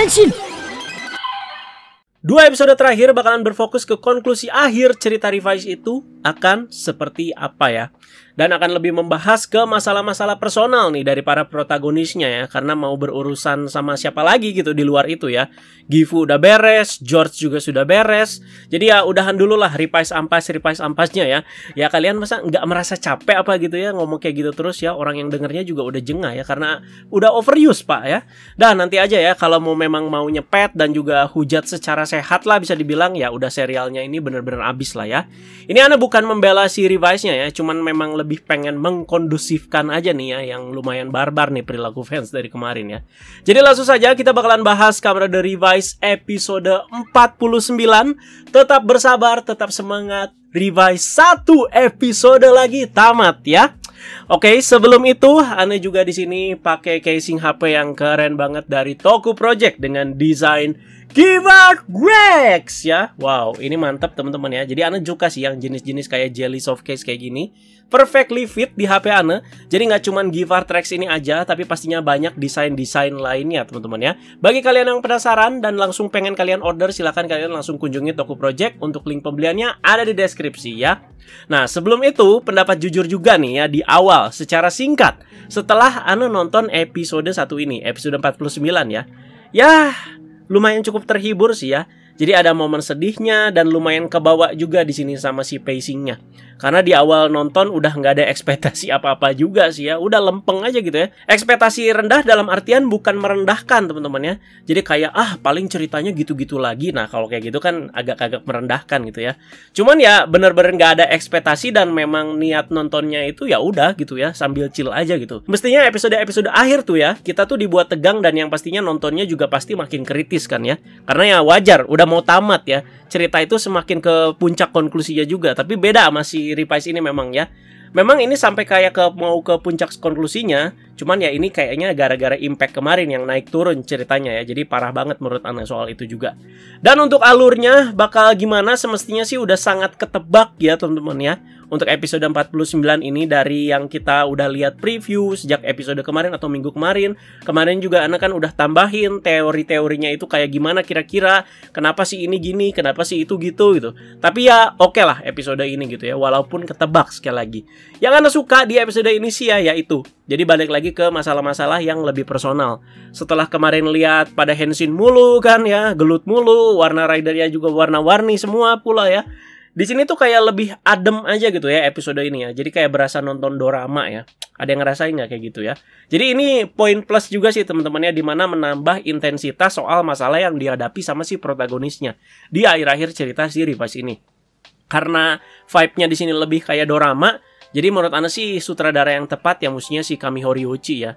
Henshin! Dua episode terakhir bakalan berfokus ke konklusi akhir cerita Revice itu akan seperti apa ya. Dan akan lebih membahas ke masalah-masalah personal nih dari para protagonisnya ya. Karena mau berurusan sama siapa lagi gitu di luar itu ya. Gifu udah beres, George juga sudah beres. Jadi ya udahan dulu lah Revice ampasnya ya. Ya kalian masa nggak merasa capek apa gitu ya ngomong kayak gitu terus ya. Orang yang dengernya juga udah jengah ya. Karena udah overuse pak ya. Dan nanti aja ya kalau memang mau nyepet dan juga hujat secara sehat lah bisa dibilang ya udah serialnya ini bener-bener abis lah ya. Ini Ana bukan membela si Revice-nya ya. Cuman memang lebih pengen mengkondusifkan aja nih ya, yang lumayan barbar nih perilaku fans dari kemarin ya. Jadi langsung saja kita bakalan bahas Kamen Rider Revice episode 49. Tetap bersabar, tetap semangat. Revice 1 episode lagi tamat ya. Oke, sebelum itu Ana juga di sini pakai casing HP yang keren banget dari Toku Project dengan desain Giver Grex ya. Wow, ini mantap teman-teman ya. Jadi Ana suka sih yang jenis-jenis kayak jelly soft case kayak gini. Perfectly fit di HP Ana. Jadi nggak cuman Giver Grex ini aja, tapi pastinya banyak desain-desain lainnya teman-teman ya. Bagi kalian yang penasaran dan langsung pengen kalian order, silahkan kalian langsung kunjungi Toku Project. Untuk link pembeliannya ada di deskripsi ya. Nah, sebelum itu pendapat jujur juga nih ya di awal secara singkat. Setelah Ana nonton episode 1 ini, episode 49 ya. Ya, lumayan cukup terhibur sih ya. Jadi ada momen sedihnya dan lumayan kebawa juga di sini sama si pacingnya. Karena di awal nonton udah nggak ada ekspektasi apa-apa juga sih ya. Udah lempeng aja gitu ya. Ekspektasi rendah dalam artian bukan merendahkan teman-teman ya. Jadi kayak paling ceritanya gitu-gitu lagi. Nah kalau kayak gitu kan agak-agak merendahkan gitu ya. Cuman ya bener-bener nggak ada ekspektasi dan memang niat nontonnya itu ya udah gitu ya. Sambil chill aja gitu. Mestinya episode-episode akhir tuh ya. Kita tuh dibuat tegang dan yang pastinya nontonnya juga pasti makin kritis kan ya. Karena ya wajar udah mau tamat ya. Cerita itu semakin ke puncak konklusinya juga. Tapi beda sama si Revice ini memang ya. Memang ini sampai kayak mau ke puncak konklusinya. Cuman ya ini kayaknya gara-gara impact kemarin yang naik turun ceritanya ya. Jadi parah banget menurut Ana soal itu juga. Dan untuk alurnya bakal gimana semestinya sih udah sangat ketebak ya teman-teman ya. Untuk episode 49 ini dari yang kita udah lihat preview sejak episode kemarin atau minggu kemarin. Kemarin juga Ana kan udah tambahin teori-teorinya itu kayak gimana kira-kira. Kenapa sih ini gini, kenapa sih itu gitu. Tapi ya oke lah episode ini gitu ya. Walaupun ketebak sekali lagi. Yang Ana suka di episode ini sih ya yaitu. Jadi balik lagi ke masalah-masalah yang lebih personal. Setelah kemarin lihat pada Henshin mulu kan ya. Gelut mulu, warna ridernya juga warna-warni semua pula ya. Di sini tuh kayak lebih adem aja gitu ya episode ini ya. Jadi kayak berasa nonton dorama ya. Ada yang ngerasain nggak kayak gitu ya? Jadi ini poin plus juga sih teman-temannya, dimana menambah intensitas soal masalah yang dihadapi sama si protagonisnya di akhir-akhir cerita si Revice ini. Karena vibe-nya di sini lebih kayak dorama. Jadi menurut Ana sih sutradara yang tepat yang mestinya si Kami Horiyuchi ya.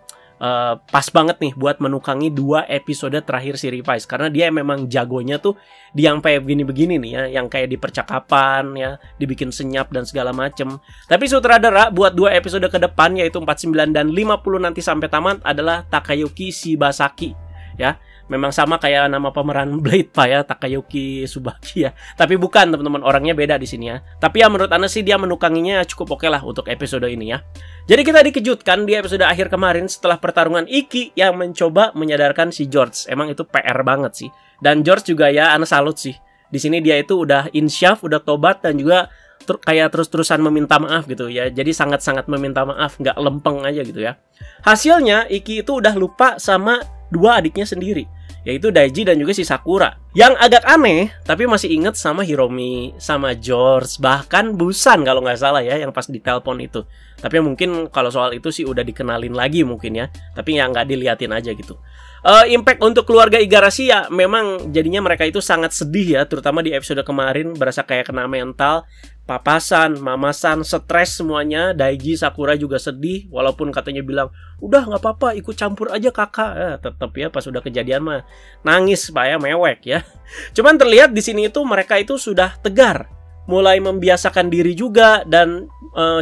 Pas banget nih buat menukangi 2 episode terakhir si Revice. Karena dia memang jagonya tuh di yang kayak begini-begini nih ya. Yang kayak di percakapan ya, dibikin senyap dan segala macem. Tapi sutradara buat 2 episode ke depan yaitu 49 dan 50 nanti sampai tamat adalah Takayuki Shibasaki ya. Memang sama kayak nama pemeran Blade pak ya, Takayuki Subaki ya. Tapi bukan teman-teman, orangnya beda di sini ya. Tapi ya menurut Ana sih dia menukanginya cukup oke lah untuk episode ini ya. Jadi kita dikejutkan di episode akhir kemarin setelah pertarungan Iki yang mencoba menyadarkan si George. Emang itu PR banget sih. Dan George juga ya Ana salut sih. Di sini dia itu udah insyaf, udah tobat dan juga kayak terus-terusan meminta maaf gitu ya. Jadi sangat-sangat meminta maaf, nggak lempeng aja gitu ya. Hasilnya Iki itu udah lupa sama 2 adiknya sendiri, yaitu Daiji dan juga si Sakura. Yang agak aneh, tapi masih inget sama Hiromi, sama George, bahkan Busan kalau nggak salah ya, yang pas di telepon itu. Tapi mungkin kalau soal itu sih udah dikenalin lagi mungkin ya, tapi ya nggak diliatin aja gitu. Impact untuk keluarga Igarashi ya memang jadinya mereka itu sangat sedih ya, terutama di episode kemarin berasa kayak kena mental. Papasan, mamasan, stres semuanya. Daiji, Sakura juga sedih. Walaupun katanya bilang, udah nggak apa-apa, ikut campur aja kakak. Tetap ya pas udah kejadian mah nangis pak ya, mewek ya. Cuman terlihat di sini itu mereka itu sudah tegar, mulai membiasakan diri juga dan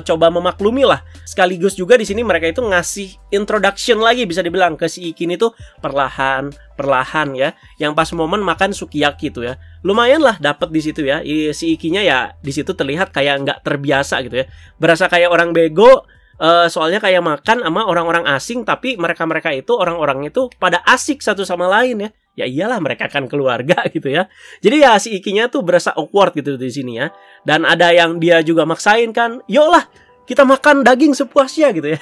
coba memaklumi lah. Sekaligus juga di sini mereka itu ngasih introduction lagi bisa dibilang ke si Ikin itu perlahan ya. Yang pas momen makan sukiyaki tuh ya. Lumayan lah dapet di situ ya. Si Ikinya ya di situ terlihat kayak nggak terbiasa gitu ya. Berasa kayak orang bego. Soalnya kayak makan sama orang-orang asing, tapi mereka itu orang-orang itu pada asik satu sama lain ya. Ya iyalah, mereka kan keluarga gitu ya. Jadi ya si Ikinya tuh berasa awkward gitu di sini ya. Dan ada yang dia juga maksain kan, "Yuk lah, kita makan daging sepuasnya," gitu ya.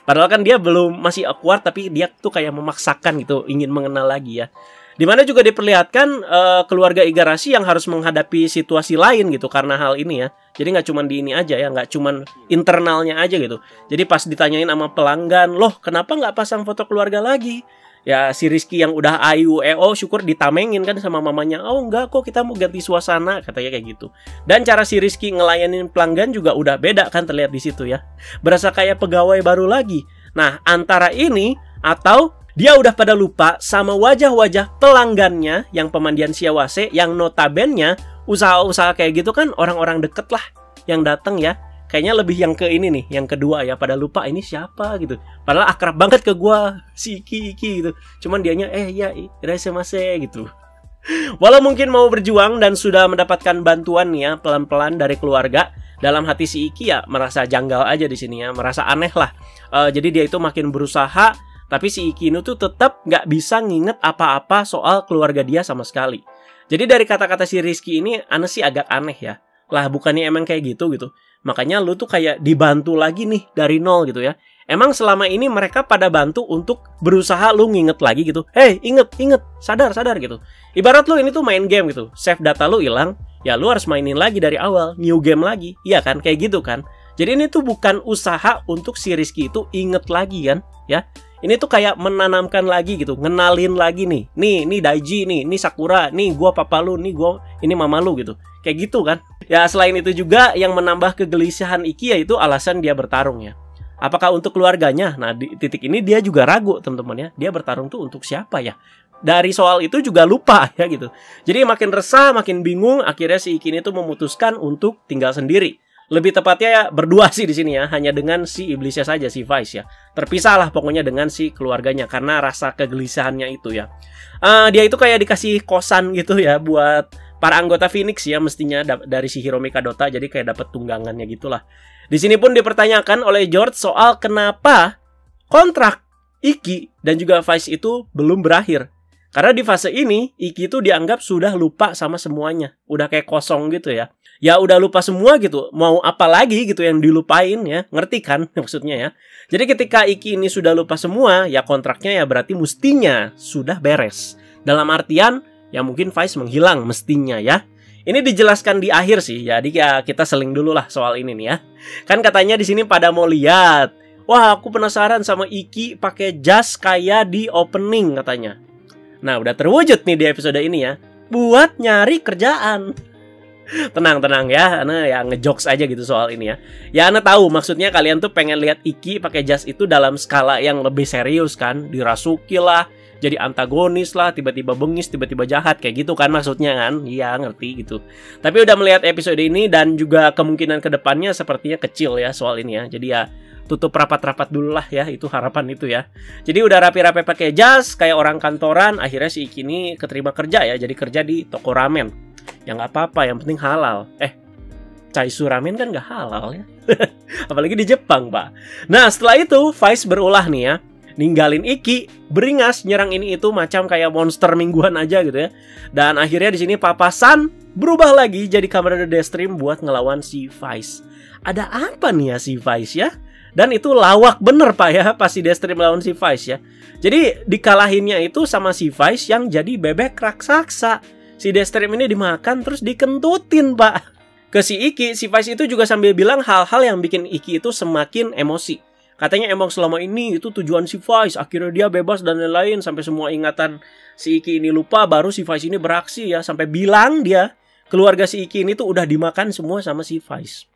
Padahal kan dia masih awkward, tapi dia tuh kayak memaksakan gitu, ingin mengenal lagi ya. Dimana juga diperlihatkan keluarga Igarashi yang harus menghadapi situasi lain gitu karena hal ini ya. Jadi nggak cuma di ini aja ya, nggak cuma internalnya aja gitu. Jadi pas ditanyain sama pelanggan, "Loh, kenapa nggak pasang foto keluarga lagi?" Ya si Rizky yang udah ayu syukur ditamengin kan sama mamanya. "Oh enggak kok, kita mau ganti suasana," katanya kayak gitu. Dan cara si Rizky ngelayanin pelanggan juga udah beda kan, terlihat di situ ya. Berasa kayak pegawai baru lagi. Nah, antara ini atau dia udah pada lupa sama wajah-wajah pelanggannya yang pemandian Shiawase, yang notabennya usaha-usaha kayak gitu kan orang-orang deket lah yang datang ya. Kayaknya lebih yang ke ini nih, yang kedua ya, pada lupa ini siapa gitu. Padahal akrab banget ke gua, si Iki gitu. Cuman dianya ya irasemase gitu. Walau mungkin mau berjuang dan sudah mendapatkan bantuan nih ya pelan-pelan dari keluarga, dalam hati si Iki ya merasa janggal aja di sini ya, merasa aneh lah. Jadi dia itu makin berusaha, tapi si Iki ini tuh tetap nggak bisa nginget apa-apa soal keluarga dia sama sekali. Jadi dari kata-kata si Rizky ini, aneh sih agak aneh ya. Lah bukannya emang kayak gitu. Makanya lu tuh kayak dibantu lagi nih dari nol gitu ya. Emang selama ini mereka pada bantu untuk berusaha lu nginget lagi gitu. "Hey, inget, sadar gitu. Ibarat lu ini tuh main game gitu. Save data lu hilang, ya lu harus mainin lagi dari awal, new game lagi. Iya kan, kayak gitu kan. Jadi ini tuh bukan usaha untuk si Rizky itu inget lagi kan, ya. Ini tuh kayak menanamkan lagi gitu, ngenalin lagi nih. Nih Daiji nih, nih Sakura, nih gua papa lu, nih gua ini mama lu gitu. Kayak gitu kan. Ya selain itu juga yang menambah kegelisahan Iki yaitu alasan dia bertarung ya. Apakah untuk keluarganya? Nah di titik ini dia juga ragu teman-teman ya. Dia bertarung tuh untuk siapa ya? Dari soal itu juga lupa ya gitu. Jadi makin resah, makin bingung, akhirnya si Iki ini tuh memutuskan untuk tinggal sendiri. Lebih tepatnya ya berdua sih di sini ya, hanya dengan si iblisnya saja, si Vice ya. Terpisahlah pokoknya dengan si keluarganya karena rasa kegelisahannya itu ya. Dia itu kayak dikasih kosan gitu ya buat para anggota Phoenix ya, mestinya dari si Hiromi Kadota, jadi kayak dapat tunggangannya gitulah. Di sini pun dipertanyakan oleh George soal kenapa kontrak Iki dan juga Vice itu belum berakhir. Karena di fase ini Iki itu dianggap sudah lupa sama semuanya, udah kayak kosong gitu ya. Ya udah lupa semua gitu, mau apa lagi gitu yang dilupain ya, ngerti kan maksudnya ya. Jadi ketika Iki ini sudah lupa semua, ya kontraknya ya berarti mestinya sudah beres. Dalam artian, ya mungkin Vice menghilang mestinya ya. Ini dijelaskan di akhir sih, jadi ya kita seling dulu lah soal ini nih ya. Kan katanya di sini pada mau lihat, "Wah aku penasaran sama Iki pakai jas kayak di opening," katanya. Nah udah terwujud nih di episode ini ya, buat nyari kerjaan. Tenang ya, Ana ya ngejokes aja gitu soal ini ya. Ya Ana tahu maksudnya kalian tuh pengen lihat Iki pakai jas itu dalam skala yang lebih serius kan, dirasuki lah, jadi antagonis lah, tiba-tiba bengis, tiba-tiba jahat kayak gitu kan maksudnya kan. Iya ngerti gitu. Tapi udah melihat episode ini dan juga kemungkinan kedepannya sepertinya kecil ya soal ini ya. Jadi ya tutup rapat-rapat dulu lah ya, itu harapan itu ya. Jadi udah rapi-rapi pakai jas kayak orang kantoran, akhirnya si Iki ini keterima kerja ya, jadi kerja di toko ramen. Ya nggak apa-apa, yang penting halal. Chaisu ramen kan nggak halal ya. Apalagi di Jepang, Pak. Nah, setelah itu Vice berulah nih ya. Ninggalin Iki, beringas, nyerang ini itu macam kayak monster mingguan aja gitu ya. Dan akhirnya di sini Papa San berubah lagi jadi Kamen Rider Deathstream buat ngelawan si Vice. Ada apa nih ya si Vice ya? Dan itu lawak bener Pak ya, pas si Deathstream lawan si Vice ya. Jadi dikalahinnya itu sama si Vice yang jadi bebek raksasa. Si Deathstream ini dimakan terus dikentutin Pak. Ke si Iki, si Vice itu juga sambil bilang hal-hal yang bikin Iki itu semakin emosi. Katanya emang selama ini itu tujuan si Vice, akhirnya dia bebas dan lain-lain, sampai semua ingatan si Iki ini lupa, baru si Vice ini beraksi ya. Sampai bilang dia, keluarga si Iki ini tuh udah dimakan semua sama si Vice.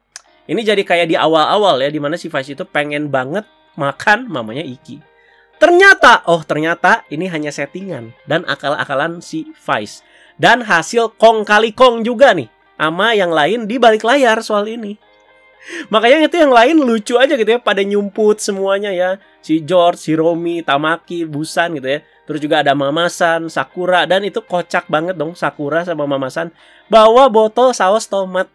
Ini jadi kayak di awal-awal ya, dimana si Vice itu pengen banget makan mamanya Iki. Ternyata ini hanya settingan dan akal-akalan si Vice. Dan hasil kong kali kong juga nih sama yang lain di balik layar soal ini. Makanya itu yang lain lucu aja gitu ya, pada nyumput semuanya ya. Si George, Hiromi, Tamaki, Busan gitu ya. Terus juga ada Mama-san, Sakura, dan itu kocak banget dong Sakura sama Mama-san bawa botol saus tomat.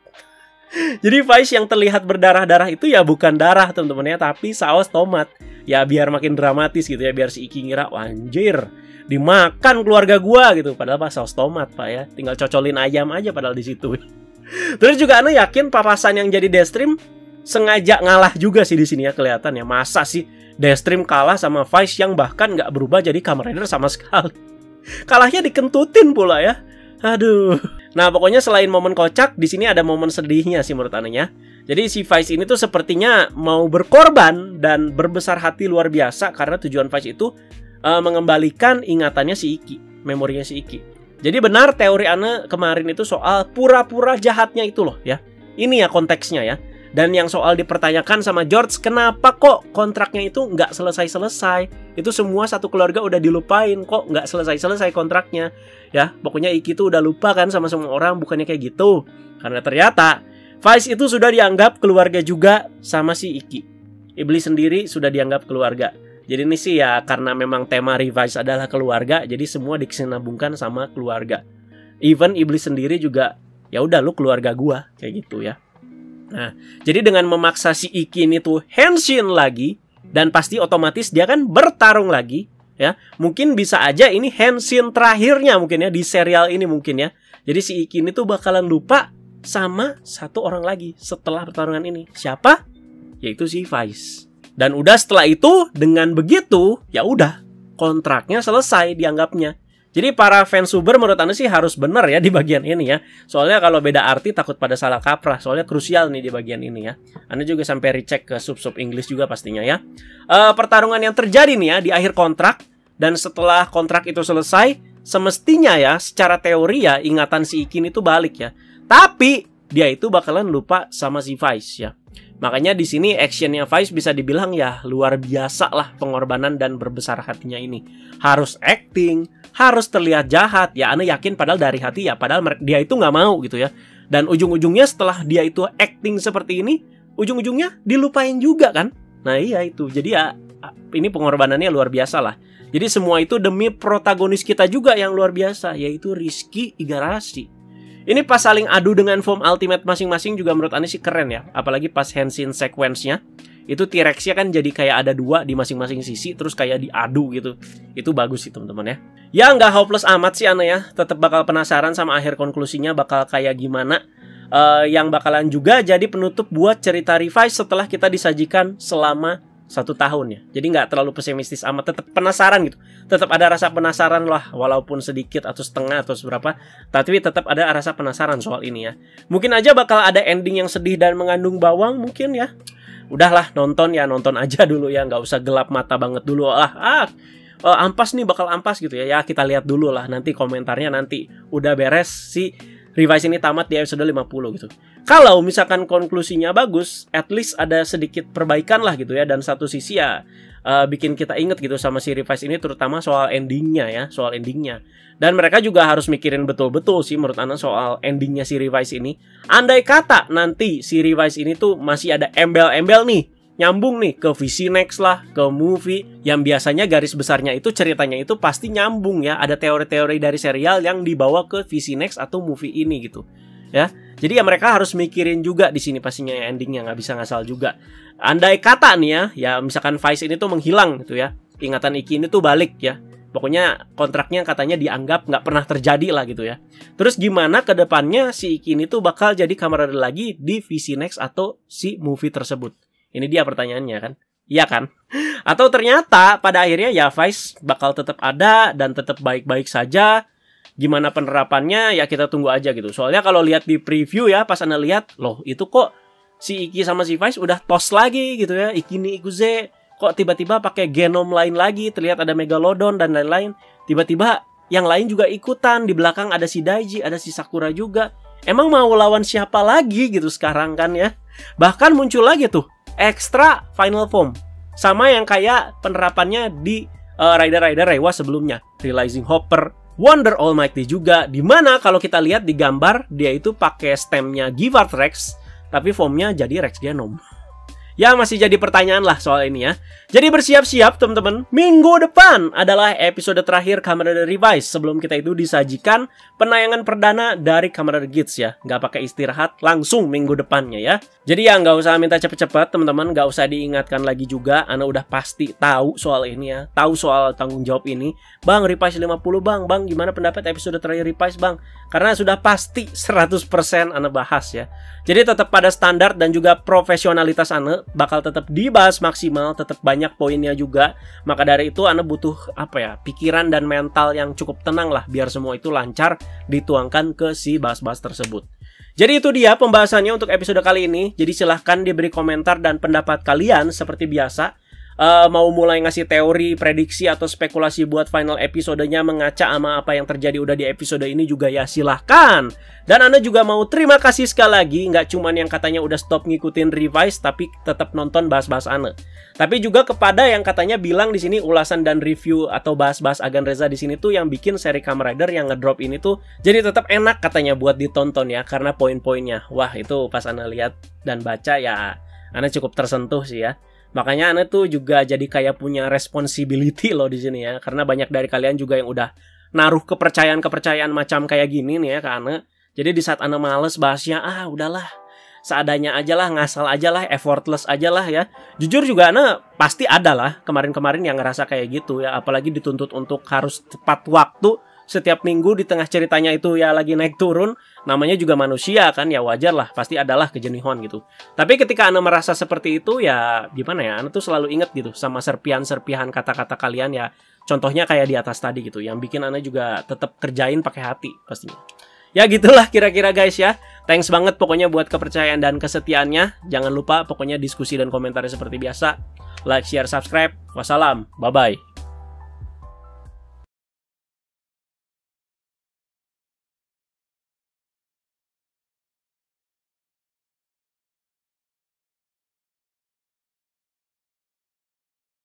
Jadi Vice yang terlihat berdarah-darah itu ya bukan darah teman-teman ya, tapi saus tomat. Ya biar makin dramatis gitu ya, biar si Iki ngira, anjir, dimakan keluarga gua gitu. Padahal pas saus tomat Pak ya, tinggal cocolin ayam aja padahal di situ. Terus juga Ane yakin papasan yang jadi Deathstream sengaja ngalah juga sih di sini ya, kelihatan ya. Masa sih Deathstream kalah sama Vice yang bahkan nggak berubah jadi Kamen Rider sama sekali. Kalahnya dikentutin pula ya. Aduh. Nah, pokoknya selain momen kocak, di sini ada momen sedihnya sih menurut Ane ya. Jadi si Vice ini tuh sepertinya mau berkorban dan berbesar hati luar biasa karena tujuan Vice itu mengembalikan ingatannya si Iki, memorinya si Iki. Jadi benar teori Ane kemarin itu soal pura-pura jahatnya itu loh ya. Ini ya konteksnya ya. Dan yang soal dipertanyakan sama George, kenapa kok kontraknya itu nggak selesai-selesai? Itu semua satu keluarga udah dilupain, kok nggak selesai-selesai kontraknya? Ya, pokoknya Iki tuh udah lupa kan sama semua orang, bukannya kayak gitu. Karena ternyata Vice itu sudah dianggap keluarga juga sama si Iki. Iblis sendiri sudah dianggap keluarga. Jadi ini sih ya, karena memang tema Revice adalah keluarga, jadi semua disinambungkan sama keluarga. Even Iblis sendiri juga, ya udah lu keluarga gua, kayak gitu ya. Nah, jadi dengan memaksa si Iki ini tuh henshin lagi, dan pasti otomatis dia kan bertarung lagi, ya. Mungkin bisa aja ini henshin terakhirnya mungkin ya, di serial ini mungkin ya. Jadi si Iki ini tuh bakalan lupa sama satu orang lagi setelah pertarungan ini. Siapa? Yaitu si Vice. Dan udah setelah itu, dengan begitu, ya udah, kontraknya selesai dianggapnya. Jadi para fans Super menurut Anda sih harus benar ya di bagian ini ya. Soalnya kalau beda arti takut pada salah kaprah. Soalnya krusial nih di bagian ini ya. Anda juga sampai recheck ke sub-sub English juga pastinya ya. Pertarungan yang terjadi nih ya di akhir kontrak. Dan setelah kontrak itu selesai, semestinya ya secara teori ya ingatan si Ikin itu balik ya. Tapi dia itu bakalan lupa sama si Vice ya. Makanya di sini actionnya Vice bisa dibilang ya luar biasa lah pengorbanan dan berbesar hatinya ini. Harus acting, harus terlihat jahat. Ya Anda yakin padahal dari hati ya, padahal dia itu nggak mau gitu ya. Dan ujung-ujungnya setelah dia itu acting seperti ini, ujung-ujungnya dilupain juga kan. Nah iya itu, jadi ya ini pengorbanannya luar biasa lah. Jadi semua itu demi protagonis kita juga yang luar biasa, yaitu Rizky Igarashi. Ini pas saling adu dengan form ultimate masing-masing juga menurut Anda sih keren ya. Apalagi pas henshin sequence-nya. Itu T-Rex-nya kan jadi kayak ada dua di masing-masing sisi. Terus kayak diadu gitu. Itu bagus sih teman-teman ya. Ya nggak hopeless amat sih Anda ya. Tetap bakal penasaran sama akhir konklusinya bakal kayak gimana. Yang bakalan juga jadi penutup buat cerita Revice setelah kita disajikan selama 1 tahun ya. Jadi nggak terlalu pesimistis amat, tetap penasaran gitu. Tetap ada rasa penasaran lah, walaupun sedikit atau setengah atau seberapa, tapi tetap ada rasa penasaran soal ini ya. Mungkin aja bakal ada ending yang sedih dan mengandung bawang mungkin ya. Udahlah nonton aja dulu ya, nggak usah gelap mata banget dulu. Ampas nih bakal ampas gitu ya. Ya kita lihat dulu lah nanti komentarnya nanti udah beres si Revice ini tamat di episode 50 gitu. Kalau misalkan konklusinya bagus, at least ada sedikit perbaikan lah gitu ya. Dan satu sisi ya bikin kita inget gitu sama si Revice ini, terutama soal endingnya ya, soal endingnya. Dan mereka juga harus mikirin betul-betul sih menurut Anda soal endingnya si Revice ini. Andai kata nanti si Revice ini tuh masih ada embel-embel nih, nyambung nih ke VC Next lah, ke movie yang biasanya garis besarnya itu ceritanya itu pasti nyambung ya. Ada teori-teori dari serial yang dibawa ke VC Next atau movie ini gitu ya. Jadi ya mereka harus mikirin juga di sini pastinya endingnya, nggak bisa ngasal juga. Andai kata nih ya misalkan Vice ini tuh menghilang gitu ya, ingatan Iki ini tuh balik ya. Pokoknya kontraknya katanya dianggap nggak pernah terjadi lah gitu ya. Terus gimana ke depannya si Iki ini tuh bakal jadi Kamen Rider lagi di VC Next atau si movie tersebut? Ini dia pertanyaannya kan. Iya kan? Atau ternyata pada akhirnya ya Vice bakal tetap ada dan tetap baik-baik saja. Gimana penerapannya ya kita tunggu aja gitu. Soalnya kalau lihat di preview ya, pas Anda lihat, loh itu kok si Iki sama si Vice udah tos lagi gitu ya. Iki ni Ikuze kok tiba-tiba pakai genom lain lagi, terlihat ada Megalodon dan lain-lain. Tiba-tiba yang lain juga ikutan, di belakang ada si Daiji, ada si Sakura juga. Emang mau lawan siapa lagi gitu sekarang kan ya? Bahkan muncul lagi tuh extra final form, sama yang kayak penerapannya di Rider-Rider Reiwa sebelumnya, Realizing Hopper, Wonder Almighty juga. Dimana kalau kita lihat di gambar dia itu pakai stemnya Givart Rex, tapi formnya jadi Rex Genom. Ya masih jadi pertanyaan lah soal ini ya. Jadi bersiap-siap teman-teman. Minggu depan adalah episode terakhir Kamen Rider Revice. Sebelum kita itu disajikan penayangan perdana dari Kamen Rider Geats ya. Nggak pakai istirahat, langsung minggu depannya ya. Jadi ya nggak usah minta cepet-cepet teman-teman. Nggak usah diingatkan lagi juga. Ana udah pasti tahu soal ini ya. Tahu soal tanggung jawab ini. Bang, Revice 50 bang. Bang, gimana pendapat episode terakhir Revice bang? Karena sudah pasti 100% Ana bahas ya. Jadi tetap pada standar dan juga profesionalitas Ana bakal tetap dibahas maksimal, tetap banyak poinnya juga. Maka dari itu Ana butuh pikiran dan mental yang cukup tenang lah biar semua itu lancar dituangkan ke si bahas-bahas tersebut. Jadi itu dia pembahasannya untuk episode kali ini. Jadi silahkan diberi komentar dan pendapat kalian seperti biasa. Mau mulai ngasih teori, prediksi atau spekulasi buat final episodenya mengaca sama apa yang terjadi udah di episode ini juga ya silahkan. Dan Ana juga mau terima kasih sekali lagi, nggak cuman yang katanya udah stop ngikutin Revice tapi tetap nonton bahas-bahas Ana. Tapi juga kepada yang katanya bilang di sini ulasan dan review atau bahas-bahas Agan Reza di sini tuh yang bikin seri Kamen Rider yang ngedrop ini tuh jadi tetap enak katanya buat ditonton ya karena poin-poinnya. Wah, itu pas Ana lihat dan baca ya Ana cukup tersentuh sih ya. Makanya Ana tuh juga jadi kayak punya responsibility loh di sini ya. Karena banyak dari kalian juga yang udah naruh kepercayaan macam kayak gini nih ya ke Ana. Jadi di saat Ana males bahasnya, udahlah, seadanya aja lah, ngasal aja lah, effortless aja lah ya. Jujur juga Ana pasti ada lah kemarin-kemarin yang ngerasa kayak gitu ya. Apalagi dituntut untuk harus tepat waktu. Setiap minggu di tengah ceritanya itu ya lagi naik turun. Namanya juga manusia kan, ya wajar lah, pasti adalah kejenihan gitu. Tapi ketika Ana merasa seperti itu ya gimana ya, Ana tuh selalu inget gitu sama serpihan-serpihan kata-kata kalian ya. Contohnya kayak di atas tadi gitu, yang bikin Ana juga tetap kerjain pakai hati pastinya. Ya gitulah kira-kira guys ya. Thanks banget pokoknya buat kepercayaan dan kesetiaannya. Jangan lupa pokoknya diskusi dan komentarnya seperti biasa. Like, share, subscribe. Wassalam, bye-bye.